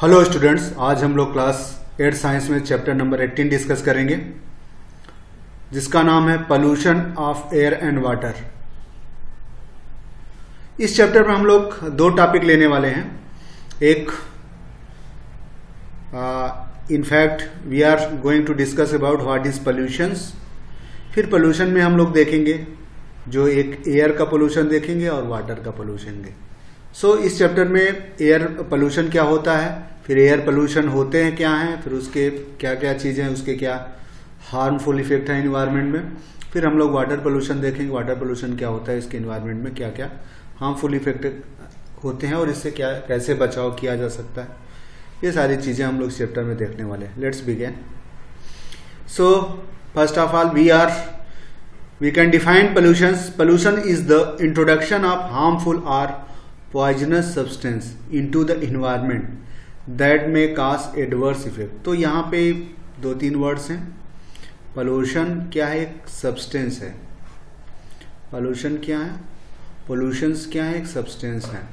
Hello students, आज हम लोग क्लास 8 साइंस में चैप्टर नंबर 18 डिस्कस करेंगे, जिसका नाम है pollution of air and water. इस चैप्टर में हम लोग दो टॉपिक लेने वाले हैं। एक in fact we are going to discuss about what is pollutions. फिर पोल्यूशन में हम लोग देखेंगे जो एक एयर का पोल्यूशन देखेंगे और वाटर का पोल्यूशन देखेंगे। सो इस चैप्टर में एयर पोल्यूशन क्या होता है, फिर एयर पोल्यूशन होते हैं क्या हैं, फिर उसके क्या क्या चीज़ें हैं, उसके क्या हार्मफुल इफेक्ट है इन्वायरमेंट में। फिर हम लोग वाटर पोल्यूशन देखेंगे, वाटर पोल्यूशन क्या होता है, इसके इन्वायरमेंट में क्या क्या हार्मफुल इफेक्ट होते हैं और इससे क्या कैसे बचाव किया जा सकता है। ये सारी चीज़ें हम लोग इस चैप्टर में देखने वाले हैं। Let's begin. So first of all we can define pollutions. Pollution is the introduction of harmful or poisonous substance into the environment that may cause adverse effect. तो यहाँ पे दो तीन वर्ड्स हैं। पोल्यूशन क्या है, एक सब्सटेंस है। पोल्यूशन क्या है, पोल्यूशंस क्या है, एक सब्सटेंस है।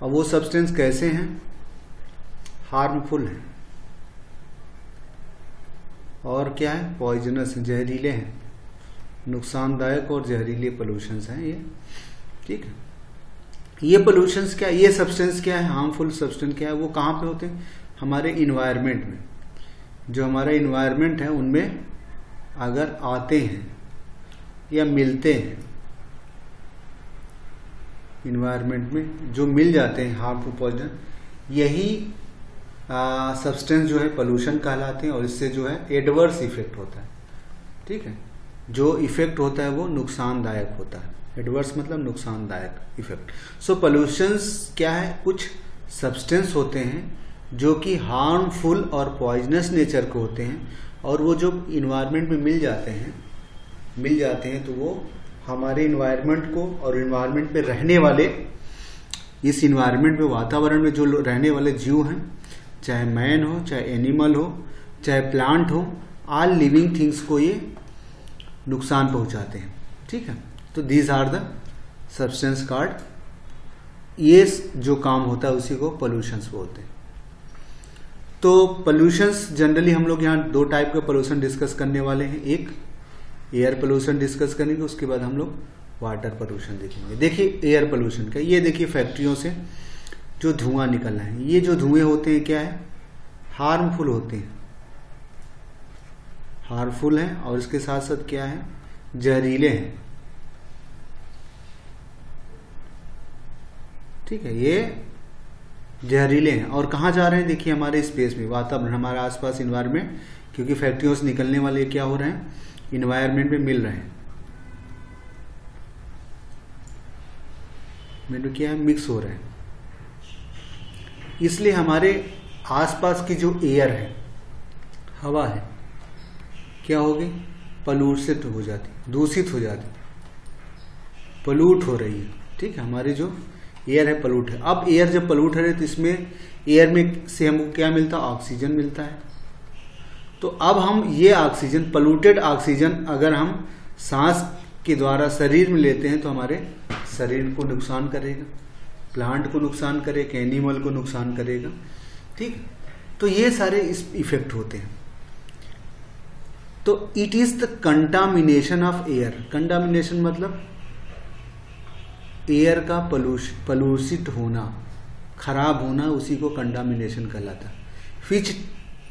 और वो सब्सटेंस कैसे हैं, हार्मफुल है और क्या है, पॉइजनस, जहरीले हैं, नुकसानदायक और जहरीले पोल्यूशंस हैं ये। ठीक है, ये पोल्यूशंस क्या है, ये सब्सटेंस क्या है, हार्मफुल सब्सटेंस क्या है, वो कहाँ पे होते हैं, हमारे इन्वायरमेंट में। जो हमारा इन्वायरमेंट है उनमें अगर आते हैं या मिलते हैं, इन्वायरमेंट में जो मिल जाते हैं हार्मफुल पॉइजन, यही सब्सटेंस जो है पोल्यूशन कहलाते हैं। और इससे जो है एडवर्स इफेक्ट होता है। ठीक है, जो इफेक्ट होता है वो नुकसानदायक होता है। एडवर्स मतलब नुकसानदायक इफेक्ट। सो पोल्यूशंस क्या है, कुछ सब्सटेंस होते हैं जो कि हार्मफुल और पॉइजनस नेचर के होते हैं, और वो जो इन्वायरमेंट में मिल जाते हैं तो वो हमारे इन्वायरमेंट को और इन्वायरमेंट में रहने वाले, इस इन्वायरमेंट में, वातावरण में जो रहने वाले जीव हैं, चाहे मैन हो, चाहे एनिमल हो, चाहे प्लांट हो, ऑल लिविंग थिंग्स को ये नुकसान पहुंचाते हैं। ठीक है, तो these are the substance called. ये जो काम होता है उसी को पोल्यूशंस बोलते हैं। तो पोल्यूशंस जनरली हम लोग यहाँ दो टाइप का पोल्यूशन डिस्कस करने वाले हैं। एक एयर पोल्यूशन डिस्कस करेंगे, उसके बाद हम लोग वाटर पोल्यूशन देखेंगे। देखिए एयर पोल्यूशन का, ये देखिए फैक्ट्रियों से जो धुआं निकल रहा है, ये जो धुएं होते हैं क्या है, हार्मफुल होते हैं, हार्मफुल हैं, और इसके साथ साथ क्या है, जहरीले हैं। ठीक है, ये जहरीले हैं और कहाँ जा रहे हैं, देखिए हमारे स्पेस में, वातावरण, हमारे आसपास इन्वायरमेंट, क्योंकि फैक्ट्रियों से निकलने वाले क्या हो रहे हैं, इन्वायरमेंट में मिल रहे हैं, में क्या है, मिक्स हो रहे हैं। इसलिए हमारे आसपास की जो एयर है, हवा है, क्या होगी, पॉल्यूटेड हो जाती, दूषित हो जाती, पोल्यूट हो रही है। ठीक है, हमारी जो एयर है पोल्यूट है। अब एयर जब पोल्यूट है तो इसमें एयर में से हमको क्या मिलता है, ऑक्सीजन मिलता है। तो अब हम ये ऑक्सीजन, पोल्यूटेड ऑक्सीजन अगर हम सांस के द्वारा शरीर में लेते हैं तो हमारे शरीर को नुकसान करेगा, प्लांट को नुकसान करेगा, एनिमल को नुकसान करेगा। ठीक, तो ये सारे इस इफेक्ट होते हैं। तो it is the contamination of air. Contamination मतलब एयर का पॉल्यूशित होना, खराब होना, उसी को कंटामिनेशन कहलाता है। Which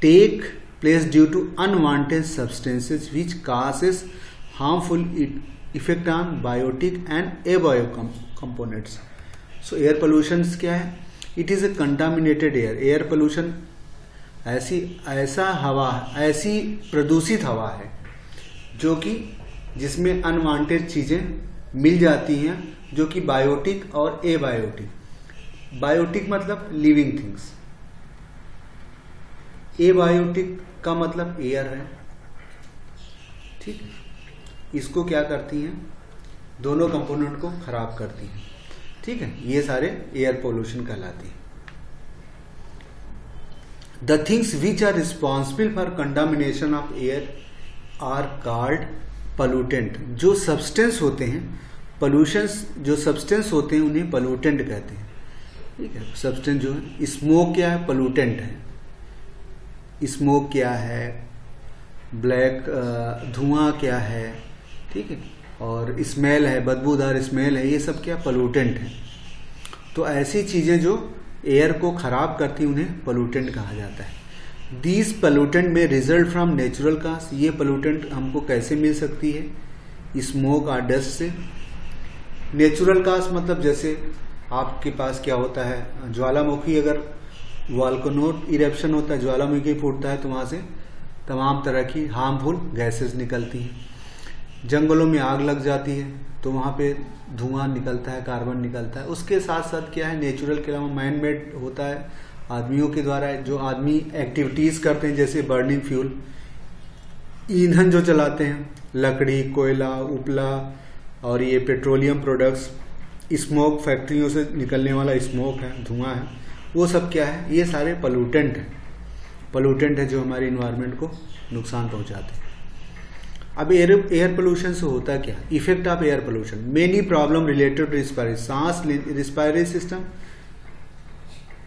take place due to unwanted substances which causes harmful effect on biotic and abio components. So air pollution क्या है, it is a contaminated air. Air pollution ऐसी प्रदूषित हवा है जो कि जिसमें अनवांटेड चीजें मिल जाती हैं, जो कि बायोटिक और एबायोटिक। बायोटिक मतलब लिविंग थिंग्स, एबायोटिक का मतलब एयर है। ठीक, इसको क्या करती हैं, दोनों कंपोनेंट को खराब करती हैं। ठीक है, ये सारे एयर पोल्यूशन कहलाते हैं। The things which are responsible for contamination of air are called pollutant. जो सब्सटेंस होते हैं पोल्यूशंस जो सब्सटेंस होते हैं उन्हें पोल्यूटेंट कहते हैं, ठीक है। सब्सटेंस जो है, स्मोक क्या है, पोल्यूटेंट है। स्मोक क्या है, ब्लैक धुआं क्या है, ठीक है, और स्मेल है, बदबूदार स्मेल है, ये सब क्या पोल्यूटेंट है। तो ऐसी चीजें जो एयर को खराब करती उन्हें पोल्यूटेंट कहा जाता है। दीज पोल्यूटेंट में रिजल्ट फ्रॉम नेचुरल काज, ये पोल्यूटेंट हमको कैसे मिल सकती है, स्मोक और डस्ट से। नेचुरल काज मतलब जैसे आपके पास क्या होता है, ज्वालामुखी, अगर वॉल्केनो इरेप्शन होता है, ज्वालामुखी फूटता है तो वहां से तमाम तरह की हार्मफुल गैसेस निकलती हैं। जंगलों में आग लग जाती है तो वहां पे धुआं निकलता है, कार्बन निकलता है। उसके साथ साथ क्या है, नेचुरल के अलावा मैन मेड होता है, आदमियों के द्वारा जो आदमी एक्टिविटीज करते हैं, जैसे बर्निंग फ्यूल, ईंधन जो चलाते हैं, लकड़ी, कोयला, उपला और ये पेट्रोलियम प्रोडक्ट्स, स्मोक, फैक्ट्रियों से निकलने वाला स्मोक है, धुआं है, वो सब क्या है, ये सारे पोल्यूटेंट हैं। पोल्यूटेंट है जो हमारे इन्वायरमेंट को नुकसान पहुंचाते हैं। अब एयर पोल्यूशन से होता क्या, effect of air pollution, many problem related to respiratory, सांस respiratory system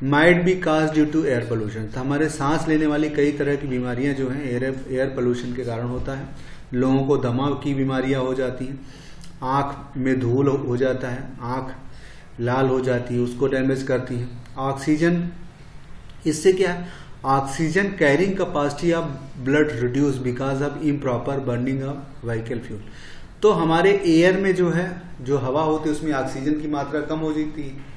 might be cause due to air pollution. तो हमारे सांस लेने वाली कई तरह की बीमारियां जो हैं एयर पोल्यूशन के कारण होता है। लोगों को दमा की बीमारियां हो जाती हैं, आंख में धूल हो जाता है, आंख लाल हो जाती है, उसको डैमेज करती है। ऑक्सीजन, इससे क्या है, oxygen carrying capacity of blood reduce because of improper burning of vehicle fuel. तो हमारे एयर में जो है, जो हवा होती है उसमें ऑक्सीजन की मात्रा कम हो जाती है,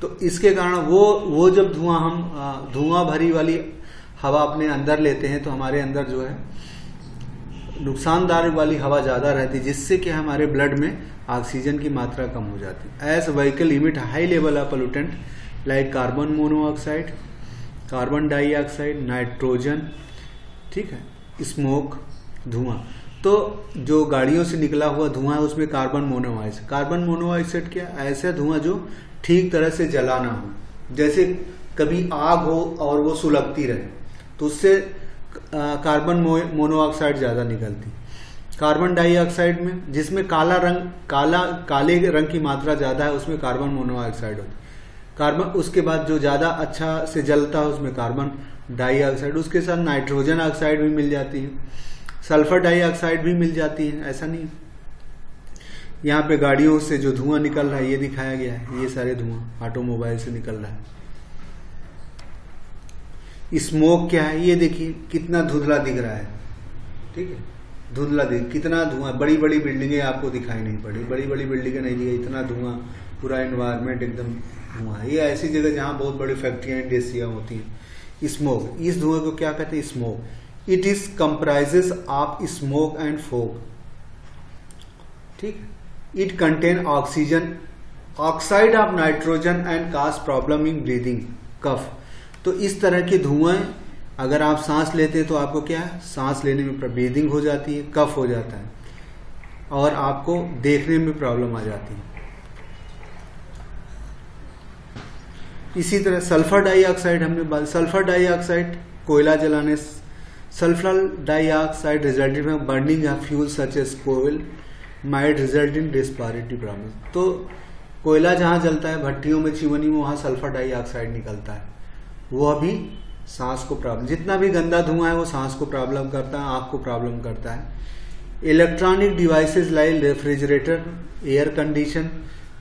तो इसके कारण वो जब धुआं भरी वाली हवा अपने अंदर लेते हैं तो हमारे अंदर जो है नुकसानदार वाली हवा ज्यादा रहती है, जिससे कि हमारे ब्लड में ऑक्सीजन की मात्रा कम हो जाती है। As vehicle emit high level of pollutant like carbon monoxide, carbon dioxide, nitrogen, ठीक है, स्मोक, धुआं। तो जो गाड़ियों से निकला हुआ धुआं है उसमें कार्बन मोनोऑक्साइड, कार्बन मोनोऑक्साइड क्या, ऐसा धुआं जो ठीक तरह से जला ना हो, जैसे कभी आग हो और वो सुलगती रहे तो उससे कार्बन मोनोऑक्साइड ज्यादा निकलती। कार्बन डाइऑक्साइड में जिसमें काले रंग की मात्रा ज्यादा है उसमें कार्बन मोनोऑक्साइड होती है। कार्बन, उसके बाद जो ज्यादा अच्छा से जलता है उसमें कार्बन डाइऑक्साइड, उसके साथ नाइट्रोजन ऑक्साइड भी मिल जाती है, सल्फर डाइऑक्साइड भी मिल जाती है। ऐसा नहीं, यहाँ पे गाड़ियों से जो धुआं निकल रहा है ये दिखाया गया है, ये सारे धुआं ऑटोमोबाइल से निकल रहा है। स्मोक क्या है, ये देखिए कितना धुंधला दिख रहा है, ठीक है, धुंधला कितना धुआं, बड़ी बड़ी बिल्डिंगें आपको दिखाई नहीं पड़ी, बड़ी बड़ी बिल्डिंगें नहीं दिखाई, इतना धुआं, पूरा एनवायरनमेंट एकदम धुआं है। ये ऐसी जगह जहां बहुत बड़ी फैक्ट्रियां, इंडस्ट्रियां होती हैं। स्मोक, इस धुएं को क्या कहते हैं, smoke. It is comprises of smoke and fog, ठीक है। It contain oxygen, oxide of nitrogen and cause problem in breathing, cough. तो इस तरह के धुएं अगर आप सांस लेते हैं तो आपको क्या है, सांस लेने में ब्रीदिंग हो जाती है, कफ हो जाता है और आपको देखने में प्रॉब्लम आ जाती है। इसी तरह सल्फर डाइऑक्साइड, हमने सल्फर डाइऑक्साइड कोयला जलाने, sulphur dioxide resulting from burning of fuel such as कोयल might result in respiratory problem. तो कोयला जहां जलता है, भट्टियों में, चिमनी में, वहां सल्फर डाइऑक्साइड निकलता है, वो भी सांस को प्रॉब्लम, जितना भी गंदा धुआं है वो सांस को प्रॉब्लम करता है, आंख को प्रॉब्लम करता है। Electronic devices like refrigerator, air condition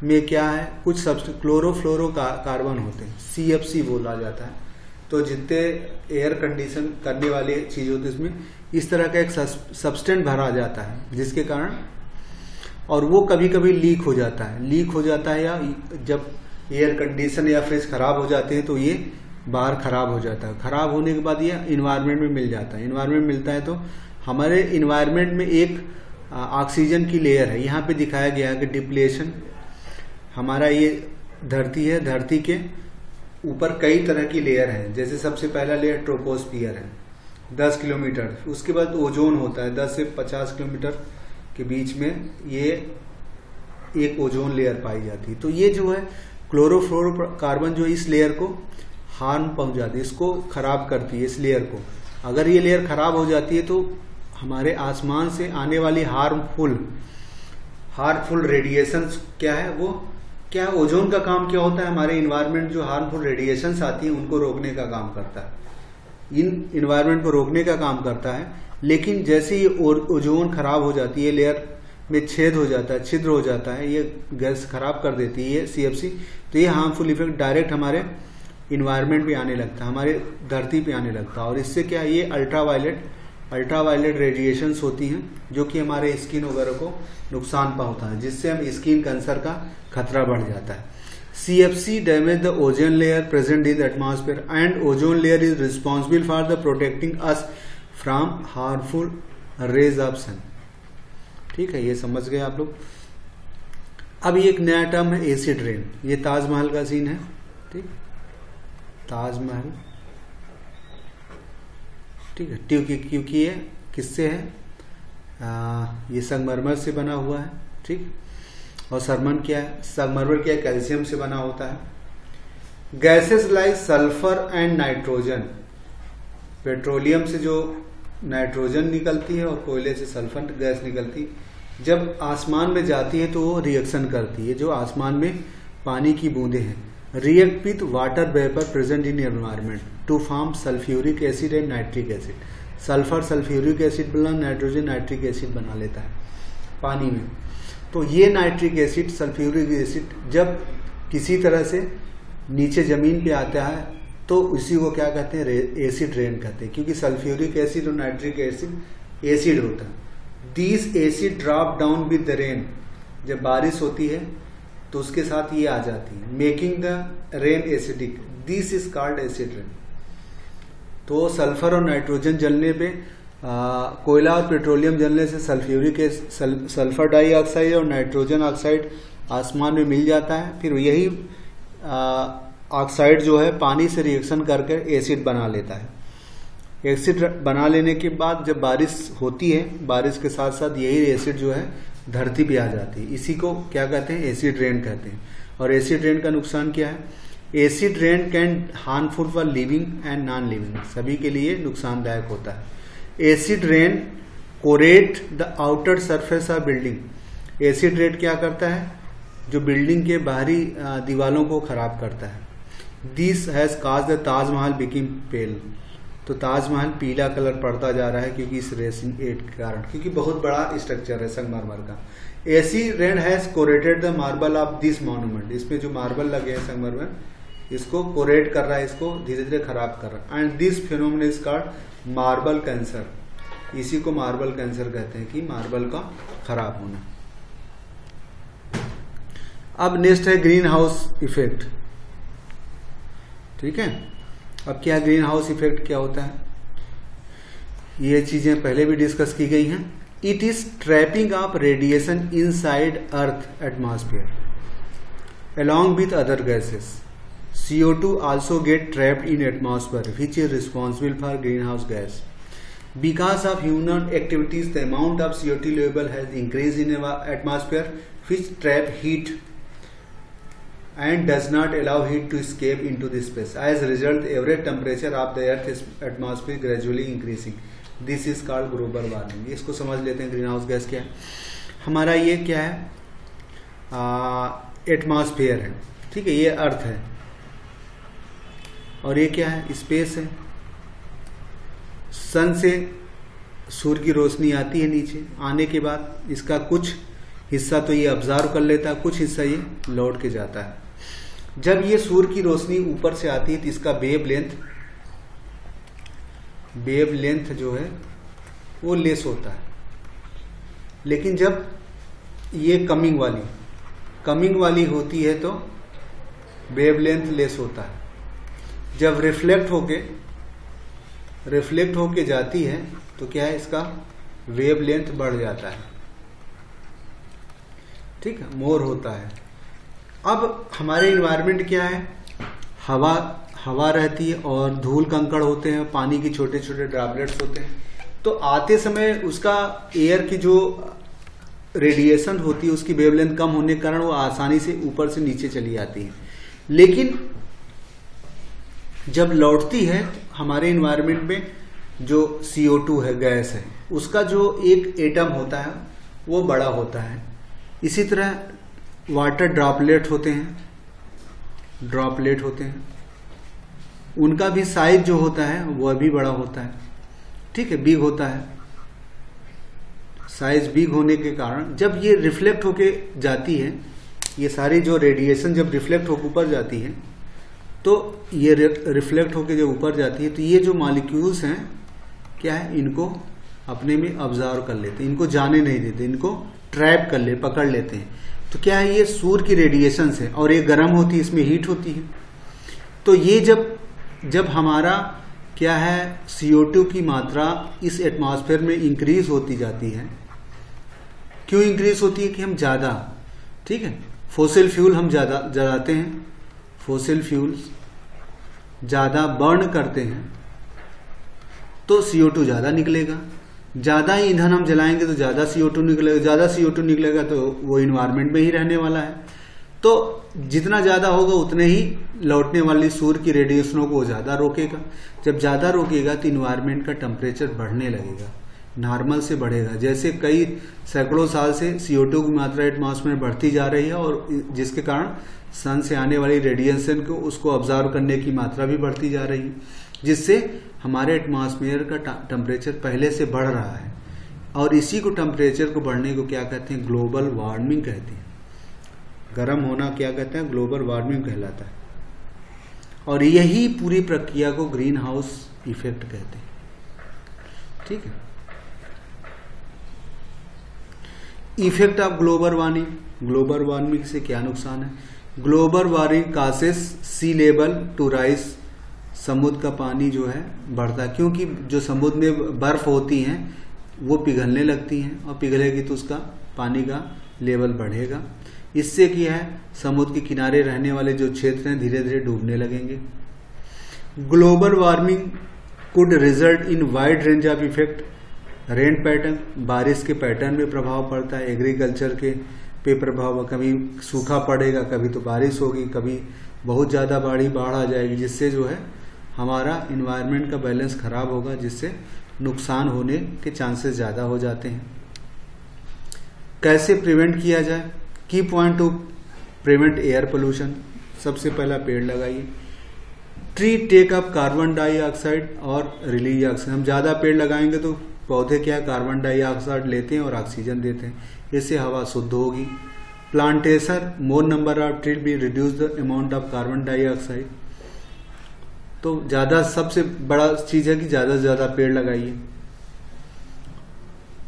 में क्या है, कुछ क्लोरोफ्लोरो कार्बन होते हैं, CFC बोला जाता है। तो जितने एयर कंडीशन करने वाले चीज होते हैं इसमें इस तरह का एक सब्सटेंस भरा जाता है, जिसके कारण, और वो कभी कभी लीक हो जाता है, या जब एयर कंडीशन या फ्रिज खराब हो जाते हैं तो ये बाहर खराब हो जाता है। खराब होने के बाद ये इन्वायरमेंट में मिल जाता है, इन्वायरमेंट मिलता है तो हमारे इन्वायरमेंट में एक ऑक्सीजन की लेयर है, यहाँ पे दिखाया गया है कि डिप्लेशन, हमारा ये धरती है, धरती के ऊपर कई तरह की लेयर है। जैसे सबसे पहला लेयर ट्रोपोस्फियर है 10 किलोमीटर, उसके बाद ओजोन होता है 10 से 50 किलोमीटर के बीच में, ये एक ओजोन लेयर पाई जाती है। तो ये जो है क्लोरोफ्लोरो कार्बन जो इस लेयर को हार्म पहुंचाती है, इसको खराब करती है, इस लेयर को। अगर ये लेयर खराब हो जाती है तो हमारे आसमान से आने वाली हार्मफुल हार्मफुल रेडिएशन क्या है, वो क्या है, ओजोन का काम क्या होता है, हमारे इन्वायरमेंट जो हार्मफुल रेडिएशंस आती हैं उनको रोकने का काम करता है, इन इन्वायरमेंट को रोकने का काम करता है। लेकिन जैसे ही ओजोन खराब हो जाती है, लेयर में छेद हो जाता है, छिद्र हो जाता है, ये गैस खराब कर देती है ये CFC, तो ये हार्मफुल इफेक्ट डायरेक्ट हमारे इन्वायरमेंट पे आने लगता है, हमारे धरती पे आने लगता है। और इससे क्या है, ये अल्ट्रावायलेट रेडिएशंस होती हैं जो कि हमारे स्किन वगैरह को नुकसान पहुंचाता है, जिससे हम स्किन कैंसर का खतरा बढ़ जाता है। CFC damage the ozone layer present in the atmosphere and ozone layer is responsible for the protecting us from harmful rays of sun. ठीक है, ये समझ गए आप लोग। अब ये एक नया टर्म है एसिड रेन। ये ताजमहल का सीन है, ठीक, ताजमहल, ठीक है, क्योंकि ये किससे है, ये संगमरमर से बना हुआ है, ठीक। और संगमरमर क्या है, कैल्शियम से बना होता है। Gases like sulphur and nitrogen, petroleum से जो नाइट्रोजन निकलती है और कोयले से सल्फर गैस निकलती है, जब आसमान में जाती है तो वो रिएक्शन करती है। जो आसमान में पानी की बूंदें हैं, react with water vapour present in environment to form sulphuric acid and nitric acid. Sulphur sulphuric acid बना, नाइट्रोजन नाइट्रिक एसिड बना लेता है पानी में। तो ये नाइट्रिक एसिड, सल्फ्यूरिक एसिड जब किसी तरह से नीचे जमीन पे आता है तो उसी को क्या कहते हैं, एसिड रेन कहते हैं, क्योंकि सल्फ्यूरिक एसिड और नाइट्रिक एसिड होता है। This acid drop down with the rain, जब बारिश होती है तो उसके साथ ये आ जाती है, making the rain acidic, this is called acid rain. तो सल्फर और नाइट्रोजन जलने पे, कोयला और पेट्रोलियम जलने से सल्फर डाइऑक्साइड और नाइट्रोजन ऑक्साइड आसमान में मिल जाता है। फिर यही ऑक्साइड जो है पानी से रिएक्शन करके एसिड बना लेता है। एसिड बना लेने के बाद जब बारिश होती है, बारिश के साथ साथ यही एसिड जो है धरती पे आ जाती है। इसी को क्या कहते हैं, एसिड रेन कहते हैं। और एसिड रेन का नुकसान क्या है, acid rain can harmful for living and non living, सभी के लिए नुकसानदायक होता है। Acid rain corrode the outer surface of building. Acid rain क्या करता है, जो बिल्डिंग के बाहरी दीवालों को खराब करता है। This has cause the Taj Mahal become pale, तो ताजमहल पीला कलर पड़ता जा रहा है क्योंकि इस रेसिंग एट के कारण, क्योंकि बहुत बड़ा स्ट्रक्चर है संगमरमर का। Acid rain has corroded the marble of this monument, इसमें जो मार्बल लगे हैं संगमरमर, इसको कोरेट कर रहा है, इसको धीरे धीरे खराब कर रहा है। And this phenomenon is called marble cancer, इसी को मार्बल कैंसर कहते हैं, कि मार्बल का खराब होना। अब नेक्स्ट है ग्रीन हाउस इफेक्ट, ठीक है। अब क्या ग्रीन हाउस इफेक्ट क्या होता है, ये चीजें पहले भी डिस्कस की गई हैं। It is trapping of radiation inside earth atmosphere along with other gases. CO2 also get trapped in atmosphere, which is responsible for greenhouse gas. Because of human activities, the amount of CO2 level has increased in atmosphere, which trap heat and does not allow heat to escape into the space. As a result, the average temperature of the Earth's atmosphere gradually increasing. This is called global warming. इसको समझ लेते हैं, green house gas क्या है। हमारा ये क्या है, एटमॉस्फेयर है, ठीक है, ये अर्थ है, और ये क्या है, स्पेस है। सन से सूर्य की रोशनी आती है नीचे, आने के बाद इसका कुछ हिस्सा तो ये ऑब्जर्व कर लेता है, कुछ हिस्सा ये लौट के जाता है। जब ये सूर्य की रोशनी ऊपर से आती है तो इसका वेव लेंथ जो है वो लेस होता है। लेकिन जब ये कमिंग वाली होती है तो वेव लेंथ लेस होता है। जब रिफ्लेक्ट होके जाती है तो क्या है, इसका वेव लेंथ बढ़ जाता है, ठीक है, मोर होता है। अब हमारे इन्वायरमेंट क्या है, हवा रहती है और धूल कंकड़ होते हैं, पानी की छोटे छोटे ड्रॉपलेट्स होते हैं। तो आते समय उसका एयर की जो रेडिएशन होती है उसकी वेवलेंथ कम होने के कारण वो आसानी से ऊपर से नीचे चली जाती है। लेकिन जब लौटती है हमारे इन्वायरमेंट में, जो CO2 है, गैस है, उसका जो एक एटम होता है वो बड़ा होता है, इसी तरह वाटर ड्रॉपलेट होते हैं, उनका भी साइज जो होता है वह भी बड़ा होता है, ठीक है, बिग होता है। साइज बिग होने के कारण जब ये रिफ्लेक्ट होके जाती है, ये सारी जो रेडिएशन जब रिफ्लेक्ट होकर ऊपर जाती है, तो ये रिफ्लेक्ट होके जब ऊपर जाती है तो ये जो मॉलिक्यूल्स हैं क्या है, इनको अपने में ऑब्जर्व कर लेते हैं, इनको जाने नहीं देते, इनको ट्रैप पकड़ लेते हैं। तो क्या है, ये सूर्य की रेडिएशन है और ये गर्म होती है, इसमें हीट होती है। तो ये जब हमारा क्या है CO2 की मात्रा इस एटमॉस्फेयर में इंक्रीज होती जाती है, क्यों इंक्रीज होती है कि हम ज़्यादा, ठीक है, फॉसिल फ्यूल हम ज़्यादा जलाते हैं, फॉसिल फ्यूल्स ज़्यादा बर्न करते हैं तो CO2 ज़्यादा निकलेगा। ज़्यादा ही ईंधन हम जलाएंगे तो ज़्यादा CO2 निकलेगा, ज़्यादा CO2 निकलेगा तो वो इन्वायरमेंट में ही रहने वाला है। तो जितना ज़्यादा होगा उतने ही लौटने वाली सूर्य की रेडिएशनों को ज़्यादा रोकेगा। जब ज़्यादा रोकेगा तो इन्वायरमेंट का टेम्परेचर बढ़ने लगेगा, नॉर्मल से बढ़ेगा। जैसे कई सैकड़ों साल से CO2 की मात्रा एटमॉस्फेयर में बढ़ती जा रही है और जिसके कारण सन से आने वाली रेडिएशन को उसको ऑब्जर्व करने की मात्रा भी बढ़ती जा रही है, जिससे हमारे एटमॉस्फेयर का टेम्परेचर पहले से बढ़ रहा है। और इसी को टेम्परेचर को बढ़ने को क्या कहते हैं, ग्लोबल वार्मिंग कहते हैं। गर्म होना क्या कहते हैं, ग्लोबल वार्मिंग कहलाता है। और यही पूरी प्रक्रिया को ग्रीन हाउस इफेक्ट कहते हैं, ठीक है। इफेक्ट ऑफ ग्लोबल वार्मिंग से क्या नुकसान है। Global warming causes sea level to rise, समुद्र का पानी जो है बढ़ता है, क्योंकि जो समुद्र में बर्फ होती हैं वो पिघलने लगती हैं और पिघलेगी तो उसका पानी का लेवल बढ़ेगा। इससे क्या है, समुद्र के किनारे रहने वाले जो क्षेत्र हैं धीरे धीरे डूबने लगेंगे। Global warming could result in wide range of effect. Rain pattern, बारिश के पैटर्न में प्रभाव पड़ता है, एग्रीकल्चर के पे प्रभाव, कभी सूखा पड़ेगा, कभी तो बारिश होगी, कभी बहुत ज़्यादा बाढ़ आ जाएगी, जिससे जो है हमारा इन्वायरमेंट का बैलेंस खराब होगा, जिससे नुकसान होने के चांसेस ज़्यादा हो जाते हैं। कैसे प्रिवेंट किया जाए। Key point to prevent air pollution. सबसे पहला पेड़ लगाइए। Tree take up carbon dioxide और रिलीज ऑक्सीजन। हम ज़्यादा पेड़ लगाएंगे तो पौधे क्या कार्बन डाइऑक्साइड लेते हैं और ऑक्सीजन देते हैं, इससे हवा शुद्ध होगी। Plantation, more number of tree be reduce the amount of carbon dioxide. तो ज़्यादा, सबसे बड़ा चीज़ है कि ज़्यादा से ज़्यादा पेड़ लगाइए।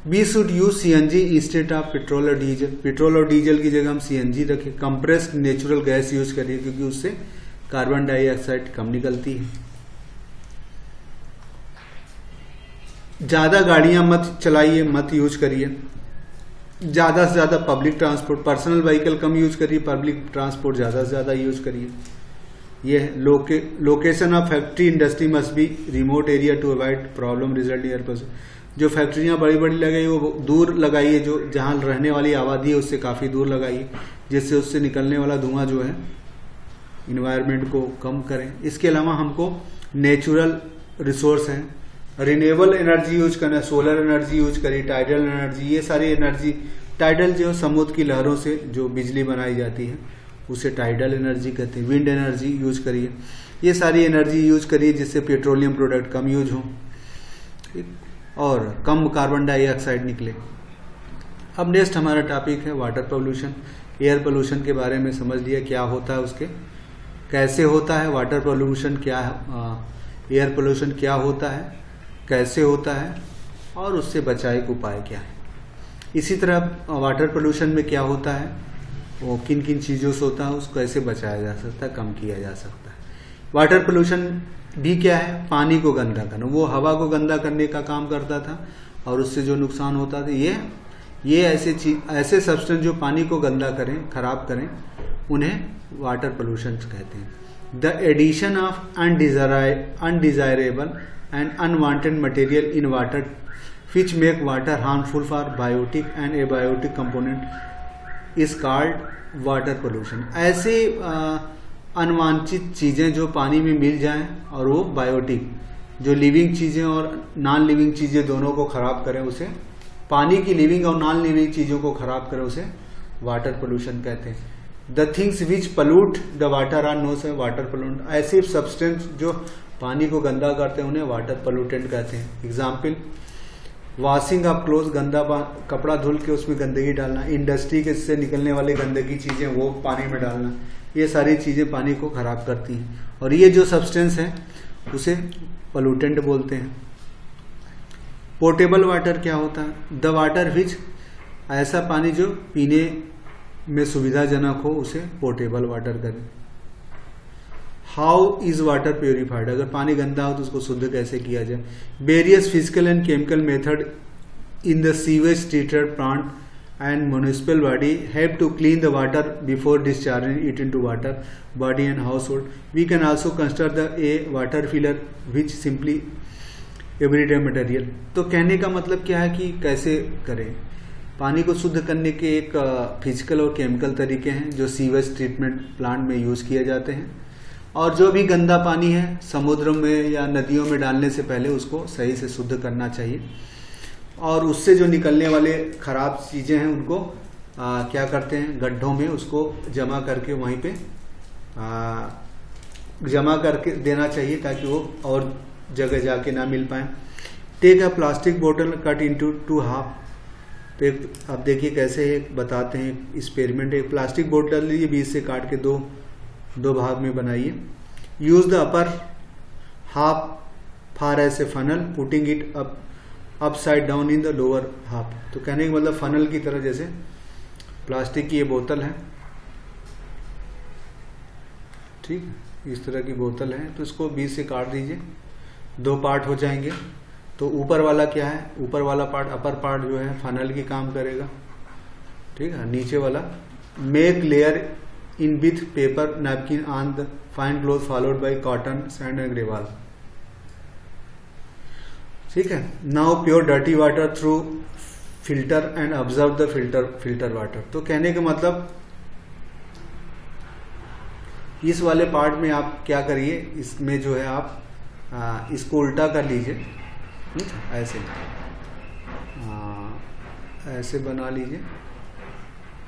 We should use CNG instead of petrol और डीजल। पेट्रोल और डीजल की जगह हम CNG रखें। कंप्रेस्ड नेचुरल गैस यूज करिए, क्योंकि उससे कार्बन डाइऑक्साइड कम निकलती है। ज़्यादा गाड़ियां मत चलाइए, मत यूज करिए। ज़्यादा से ज़्यादा पब्लिक ट्रांसपोर्ट, पर्सनल व्हीकल कम यूज करिए, पब्लिक ट्रांसपोर्ट ज़्यादा से ज़्यादा यूज करिए। ये location of factory industry must be remote area to avoid problem result air pollution. जो फैक्ट्रियां बड़ी बड़ी लगाई वो दूर लगाइए, जो जहाँ रहने वाली आबादी है उससे काफ़ी दूर लगाइए, जिससे उससे निकलने वाला धुआं जो है इन्वायरमेंट को कम करें। इसके अलावा हमको नेचुरल रिसोर्स हैं, रिन्यूएबल एनर्जी यूज करना है, सोलर एनर्जी यूज करिए, टाइडल एनर्जी, ये सारी एनर्जी। टाइडल जो समुद्र की लहरों से जो बिजली बनाई जाती है उसे टाइडल एनर्जी कहते हैं। विंड एनर्जी यूज करिए, ये सारी एनर्जी यूज करिए जिससे पेट्रोलियम प्रोडक्ट कम यूज हो और कम कार्बन डाइऑक्साइड निकले। अब नेक्स्ट हमारा टॉपिक है वाटर पोल्यूशन। एयर पोल्यूशन के बारे में समझ लिया क्या होता है, उसके कैसे होता है, वाटर पोल्यूशन क्या है, एयर पोल्यूशन क्या होता है, कैसे होता है और उससे बचाए के उपाय क्या है। इसी तरह वाटर पोल्यूशन में क्या होता है, वो किन किन चीज़ों से होता है, उसको कैसे बचाया जा सकता है, कम किया जा सकता है। वाटर पोल्यूशन भी क्या है, पानी को गंदा करना। वो हवा को गंदा करने का काम करता था और उससे जो नुकसान होता था, ये ऐसे सब्सटेंस जो पानी को गंदा करें, खराब करें, उन्हें वाटर पोल्यूशन कहते हैं। The addition of undesirable and unwanted material in water which make water harmful for biotic and abiotic component is called water pollution। ऐसे अनवांछित चीज़ें जो पानी में मिल जाएं और वो बायोटिक, जो लिविंग चीज़ें और नॉन लिविंग चीज़ें दोनों को ख़राब करें, उसे पानी की लिविंग और नॉन लिविंग चीज़ों को ख़राब करें, उसे वाटर पोल्यूशन कहते हैं। The things which pollute the water are known as water pollutant. ऐसे सब्सटेंस जो पानी को गंदा करते हैं उन्हें वाटर पोल्यूटेंट कहते हैं। एग्जाम्पल, वॉशिंग अप क्लोथ, गंदा कपड़ा धुल के उसमें गंदगी डालना, इंडस्ट्री के से निकलने वाली गंदगी चीजें वो पानी में डालना, ये सारी चीजें पानी को खराब करती हैं और ये जो सब्सटेंस है उसे पोल्यूटेंट बोलते हैं। पोर्टेबल वाटर क्या होता है? द वाटर विच, ऐसा पानी जो पीने में सुविधाजनक हो उसे पोर्टेबल वाटर करें। हाउ इज वाटर प्योरीफाइड, अगर पानी गंदा हो तो उसको शुद्ध कैसे किया जाए। Various physical and chemical method in the sewage treated plant and municipal body have to clean the water before discharging it into water body and household. We can also construct the a water filter which simply everyday material. तो कहने का मतलब क्या है कि कैसे करें। पानी को शुद्ध करने के एक फिजिकल और केमिकल तरीके हैं जो सीवेज ट्रीटमेंट प्लांट में यूज किए जाते हैं, और जो भी गंदा पानी है समुद्र में या नदियों में डालने से पहले उसको सही से शुद्ध करना चाहिए, और उससे जो निकलने वाले खराब चीजें हैं उनको क्या करते हैं, गड्ढों में उसको जमा करके वहीं पे जमा करके देना चाहिए ताकि वो और जगह जाके ना मिल पाए। टेक अ प्लास्टिक बोतल कट इनटू 2 हाफ। तो अब देखिए कैसे बताते हैं एक्सपेरिमेंट। एक प्लास्टिक बोतल लीजिए, बीच से काट के दो भाग में बनाइए। Use the upper half for as a funnel, putting it upside down in the lower half. तो कहने का मतलब फनल की तरह, जैसे प्लास्टिक की ये बोतल है, ठीक, इस तरह की बोतल है, तो इसको बीच से काट दीजिए, 2 पार्ट हो जाएंगे। तो ऊपर वाला क्या है, ऊपर वाला पार्ट, अपर पार्ट जो है फनल की काम करेगा, ठीक है। नीचे वाला make layer in with paper napkin on the fine cloth followed by cotton sand and Grewal, ठीक है। Now pure dirty water through filter and observe the filter water. तो कहने का मतलब इस वाले पार्ट में आप क्या करिए, इसमें जो है आप इसको उल्टा कर लीजिए, ऐसे ऐसे बना लीजिए,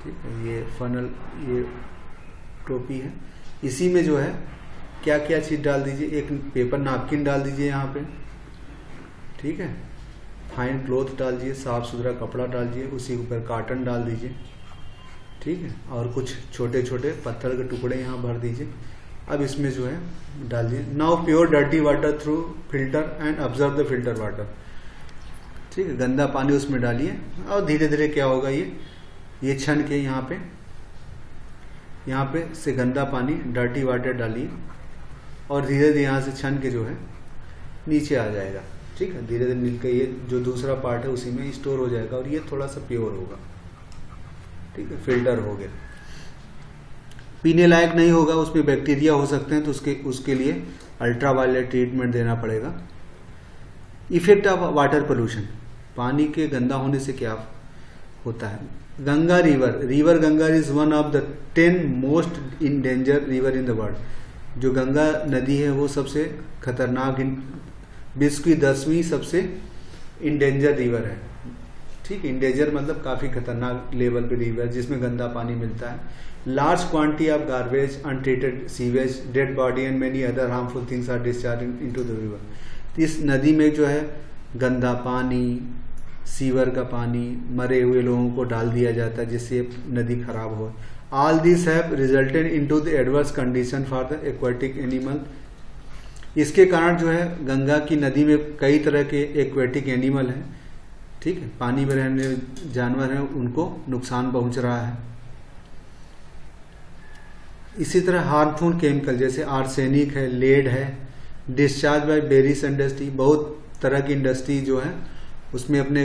ठीक है। ये फनल, ये टोपी है, इसी में जो है क्या क्या चीज डाल दीजिए। एक पेपर नैपकिन डाल दीजिए यहाँ पे, ठीक है। फाइन क्लोथ डाल दीजिए, साफ सुथरा कपड़ा डाल दीजिए, उसी के ऊपर कॉटन डाल दीजिए, ठीक है। और कुछ छोटे छोटे पत्थर के टुकड़े यहाँ भर दीजिए। अब इसमें जो है डाल दीजिए। Now pure dirty water through filter and observe the filter water, ठीक है। गंदा पानी उसमें डालिए और धीरे धीरे क्या होगा, ये छन के यहाँ पे से गंदा पानी, डर्टी वाटर डालिए और धीरे धीरे यहाँ से छन के जो है नीचे आ जाएगा, ठीक है। धीरे धीरे मिलकर ये जो दूसरा पार्ट है उसी में स्टोर हो जाएगा और ये थोड़ा सा प्योर होगा, ठीक है, फिल्टर हो गया। पीने लायक नहीं होगा, उसमें बैक्टीरिया हो सकते हैं, तो उसके लिए अल्ट्रावायलेट ट्रीटमेंट देना पड़ेगा। इफेक्ट ऑफ वाटर पोल्यूशन, पानी के गंदा होने से क्या होता है। Ganga river Ganga is one of the 10 most endangered river in the world. जो गंगा नदी है वो सबसे खतरनाक, विश्व की 10वीं सबसे इंडेंजर रिवर है, ठीक। इंडेंजर मतलब काफी खतरनाक लेवल पे रिवर जिसमें गंदा पानी मिलता है। Large quantity of garbage, untreated sewage, dead body and many other harmful things are discharging into the river. इस नदी में जो है गंदा पानी, सीवर का पानी, मरे हुए लोगों को डाल दिया जाता है जिससे नदी खराब हो। All this have resulted into the adverse condition for the aquatic animal. इसके कारण जो है गंगा की नदी में कई तरह के एक्वेटिक एनिमल हैं, ठीक है, पानी में रहने जानवर हैं, उनको नुकसान पहुंच रहा है। इसी तरह हार्मफुल केमिकल जैसे आर्सेनिक है, लेड है, डिस्चार्ज बाय वेरियस इंडस्ट्री, बहुत तरह की इंडस्ट्री जो है उसमें अपने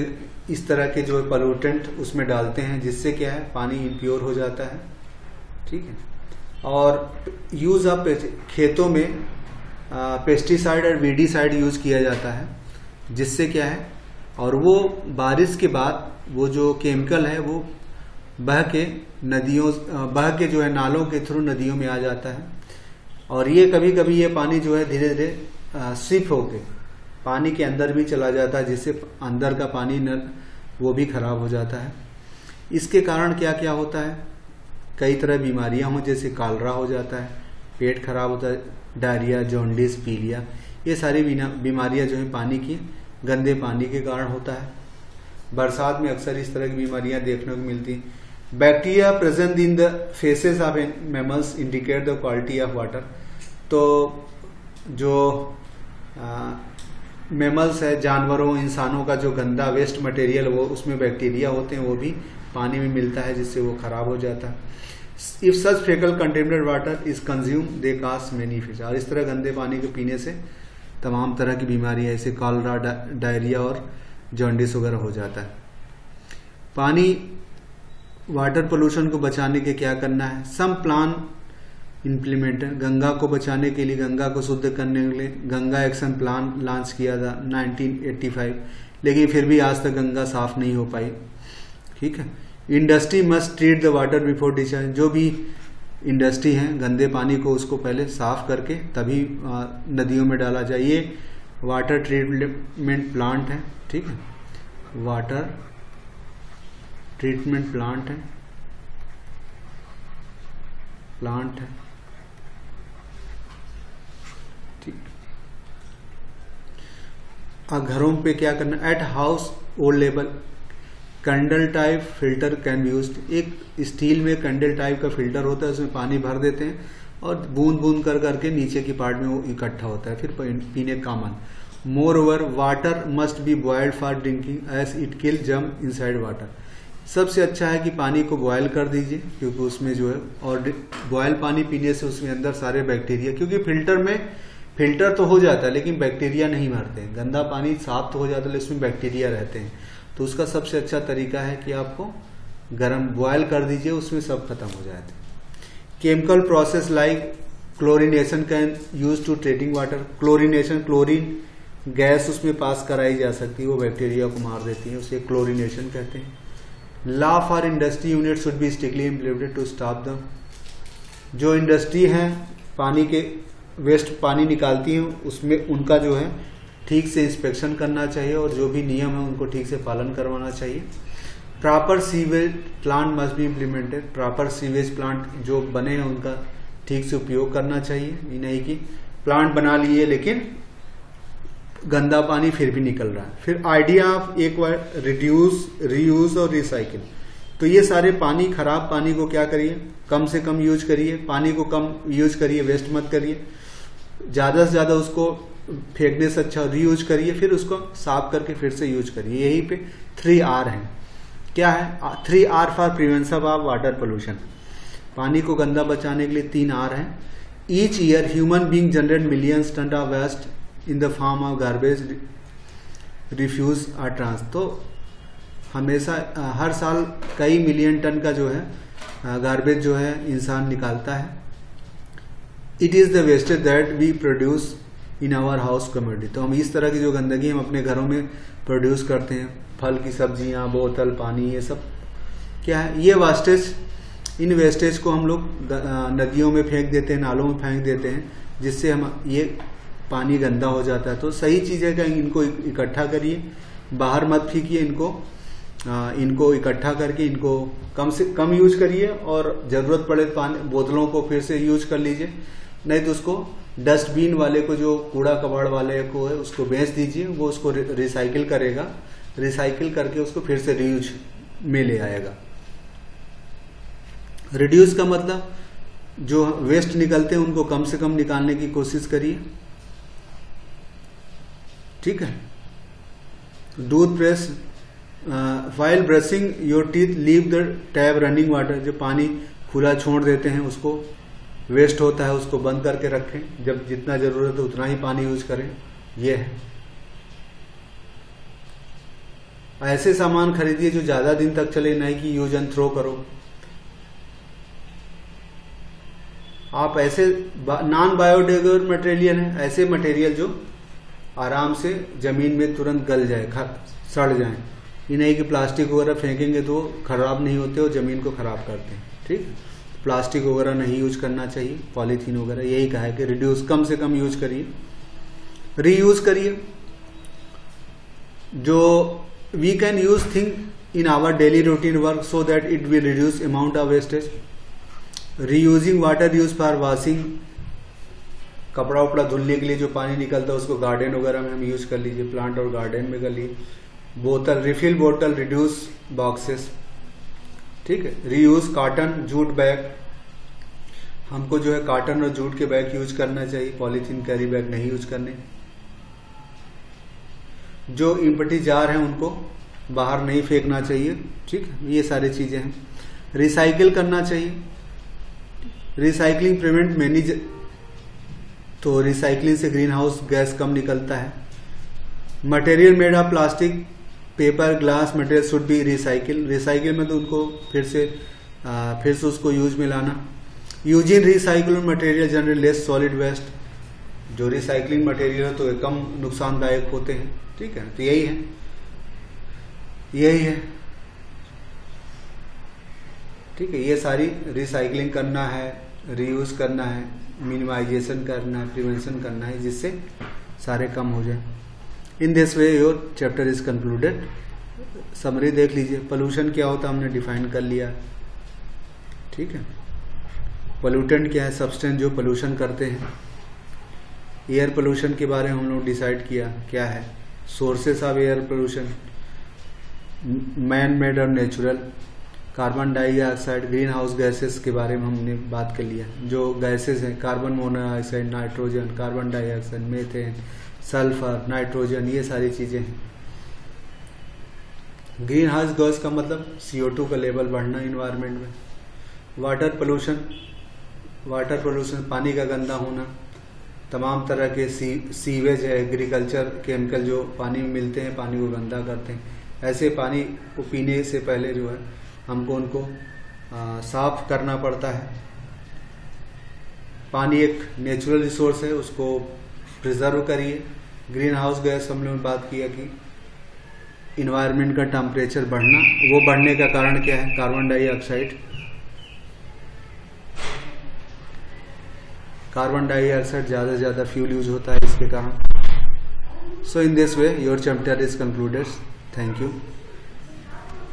इस तरह के जो पोल्यूटेंट उसमें डालते हैं जिससे क्या है पानी इम्प्योर हो जाता है, ठीक है। और यूज ऑफ खेतों में पेस्टिसाइड और वीडीसाइड यूज किया जाता है जिससे क्या है, और वो बारिश के बाद वो जो केमिकल है वो बह के जो है नालों के थ्रू नदियों में आ जाता है, और ये कभी कभी ये पानी जो है धीरे धीरे स्विप होके पानी के अंदर भी चला जाता है जिससे अंदर का पानी वो भी खराब हो जाता है। इसके कारण क्या क्या होता है, कई तरह बीमारियां हो, जैसे कालरा हो जाता है, पेट खराब होता है, डायरिया, जॉन्डिस, पीलिया, ये सारी बीमारियां जो है पानी की, गंदे पानी के कारण होता है। बरसात में अक्सर इस तरह की बीमारियां देखने को मिलती हैं। Bacteria present in the faces of mammals indicate the quality of water. तो जो मैमल्स है, जानवरों, इंसानों का जो गंदा वेस्ट मटेरियल वो उसमें बैक्टीरिया होते हैं, वो भी पानी में मिलता है, जिससे वो खराब हो जाता है। If such faecal contaminated water is consume they cost many fish. और इस तरह गंदे पानी को पीने से तमाम तरह की बीमारियां, जैसे कॉलरा, डायरिया और जॉन्डिस वगैरह हो जाता है। पानी वाटर पोल्यूशन को बचाने के क्या करना है, सम प्लान इम्प्लीमेंटेड। गंगा को बचाने के लिए, गंगा को शुद्ध करने के लिए गंगा एक्शन प्लान लॉन्च किया था 1985, लेकिन फिर भी आज तक गंगा साफ नहीं हो पाई। ठीक है। Industry must treat the water before discharge. जो भी इंडस्ट्री है, गंदे पानी को उसको पहले साफ करके तभी नदियों में डाला जाए। ये वाटर ट्रीटमेंट प्लांट है। ठीक है, वाटर ट्रीटमेंट प्लांट है, ठीक। घरों पे क्या करना, at household level candle type filter can be used. एक स्टील में कैंडल टाइप का फिल्टर होता है, उसमें पानी भर देते हैं और बूंद बूंद कर करके नीचे की पार्ट में वो इकट्ठा होता है, फिर पीने का काम। Moreover water must be boiled for drinking as it kill germ inside water. सबसे अच्छा है कि पानी को बॉयल कर दीजिए, क्योंकि उसमें जो है, और बॉयल पानी पीने से उसमें अंदर सारे बैक्टीरिया, क्योंकि फिल्टर तो हो जाता है लेकिन बैक्टीरिया नहीं मरते हैं। गंदा पानी साफ तो हो जाता है लेकिन उसमें बैक्टीरिया रहते हैं। तो उसका सबसे अच्छा तरीका है कि आपको गर्म बॉयल कर दीजिए, उसमें सब खत्म हो जाते हैं। Chemical process like chlorination can use to treating water. Chlorination, chlorine gas उसमें पास कराई जा सकती है, वो बैक्टीरिया को मार देती है, उसे क्लोरिनेशन कहते हैं। Law for industry unit should be strictly implemented to stop them. जो इंडस्ट्री है पानी के वेस्ट पानी निकालती है, उसमें उनका जो है ठीक से इंस्पेक्शन करना चाहिए और जो भी नियम है उनको ठीक से पालन करवाना चाहिए। Proper sewage plant must be implemented. Proper sewage plant जो बने हैं उनका ठीक से उपयोग करना चाहिए। ये नहीं कि प्लांट बना लिए लेकिन गंदा पानी फिर भी निकल रहा है। फिर आइडिया ऑफ एक बार रिड्यूस, रीयूज और रिसाइकिल। तो ये सारे पानी, खराब पानी को क्या करिए, कम से कम यूज करिए, पानी को कम यूज करिए, वेस्ट मत करिए, ज्यादा से ज्यादा उसको फेंकने से अच्छा रीयूज करिए, फिर उसको साफ करके फिर से यूज करिए। यही पे 3R है। क्या है 3R for prevention of water pollution. पानी को गंदा बचाने के लिए 3R है। Each year human being generate millions ton of waste in the form of garbage, refuse और ट्रांस। तो हमेशा हर साल कई मिलियन टन का जो है गार्बेज जो है इंसान निकालता है। It is the wastage that we produce in our house community. तो हम इस तरह की जो गंदगी हम अपने घरों में प्रोड्यूस करते हैं, फल की सब्जियां, बोतल, पानी, ये सब क्या है, ये वेस्टेज, इन वेस्टेज को हम लोग नदियों में फेंक देते हैं, नालों में फेंक देते हैं, जिससे हम ये पानी गंदा हो जाता है। तो सही चीज़ है कि इनको इकट्ठा करिए, बाहर मत फीकिए इनको इकट्ठा करके इनको कम से कम यूज करिए और ज़रूरत पड़े पानी बोतलों को फिर से यूज कर लीजिए, नहीं तो उसको डस्टबिन वाले को, जो कूड़ा कबाड़ वाले को है, उसको बेच दीजिए, वो उसको रिसाइकिल करेगा, रिसाइकिल करके उसको फिर से रीयूज में ले आएगा। रिड्यूस का मतलब जो वेस्ट निकलते हैं उनको कम से कम निकालने की कोशिश करिए। ठीक है। Tooth brush, while brushing your teeth leave the tap running water. जो पानी खुला छोड़ देते हैं उसको, वेस्ट होता है, उसको बंद करके रखें, जब जितना जरूरत है उतना ही पानी यूज करें। ये है। ऐसे सामान खरीदिए जो ज्यादा दिन तक चले, नहीं कि यूज एंड थ्रो करो। आप ऐसे नॉन बायोडिग्रेडेबल मटेरियल है, ऐसे मटेरियल जो आराम से जमीन में तुरंत गल जाए, सड़ जाए। ये नहीं कि प्लास्टिक वगैरह फेंकेंगे तो खराब नहीं होते और जमीन को खराब करते हैं। ठीक, प्लास्टिक वगैरह नहीं यूज करना चाहिए, पॉलीथीन वगैरह। यही कहा है कि रिड्यूस, कम से कम यूज करिए, रीयूज करिए। जो we can use thing in our daily routine work so that it will reduce amount of wastage. Reusing water used for washing, कपड़ा उपड़ा धुलने के लिए जो पानी निकलता है उसको गार्डन वगैरह में हम यूज कर लीजिए, प्लांट और गार्डन में कर लीजिए. बोतल, रिफिल बोतल, रिड्यूस बॉक्सेस, ठीक है. रीयूज कॉटन, जूट बैग, हमको जो है कॉटन और जूट के बैग यूज करना चाहिए, पॉलीथीन कैरी बैग नहीं यूज करने. जो इम्पटी जार हैं उनको बाहर नहीं फेंकना चाहिए, ठीक है. ये सारी चीजें हैं. रिसाइकिल करना चाहिए. रिसाइकलिंग प्रिवेंट मैनी, तो रिसाइकलिंग से ग्रीन हाउस गैस कम निकलता है. Material made of plastic, paper, glass material should be recycle. Recycle में तो उनको फिर से उसको यूज में लाना. Using recycle material general less solid waste, जो रिसाइकलिंग मटेरियल है तो कम नुकसानदायक होते हैं, ठीक है. तो यही है, ठीक है. ये सारी रिसाइकलिंग करना है, रीयूज करना है, मिनिमाइजेशन करना है, प्रिवेंशन करना है, जिससे सारे कम हो जाए. इन this way your chapter is concluded. Summary देख लीजिए. पोल्यूशन क्या होता है हमने डिफाइन कर लिया, ठीक है. पोल्यूटेंट क्या है? सब्सटेंस जो पोल्यूशन करते हैं. एयर पोल्यूशन के बारे में हम लोग डिसाइड किया क्या है. Sources of air pollution, man made और natural. Carbon dioxide, greenhouse gases के बारे में हमने बात कर लिया. जो गैसेस हैं, carbon monoxide, nitrogen, carbon dioxide, methane, sulphur, nitrogen, ये सारी चीजें हैं. ग्रीन हाउस गैस का मतलब CO2 का लेवल बढ़ना इन्वायरमेंट में. वाटर पोल्यूशन, पानी का गंदा होना. तमाम तरह के सीवेज है, एग्रीकल्चर केमिकल जो पानी में मिलते हैं, पानी को गंदा करते हैं. ऐसे पानी को पीने से पहले जो है हमको उनको साफ करना पड़ता है. पानी एक नेचुरल रिसोर्स है, उसको प्रिजर्व करिए. ग्रीन हाउस गैस हम लोगों ने बात किया कि इन्वायरमेंट का टेम्परेचर बढ़ना, वो बढ़ने का कारण क्या है? Carbon dioxide. कार्बन डाइऑक्साइड ज़्यादा से ज़्यादा फ्यूल यूज होता है इसके कारण. So in this way your chapter is concluded. Thank you.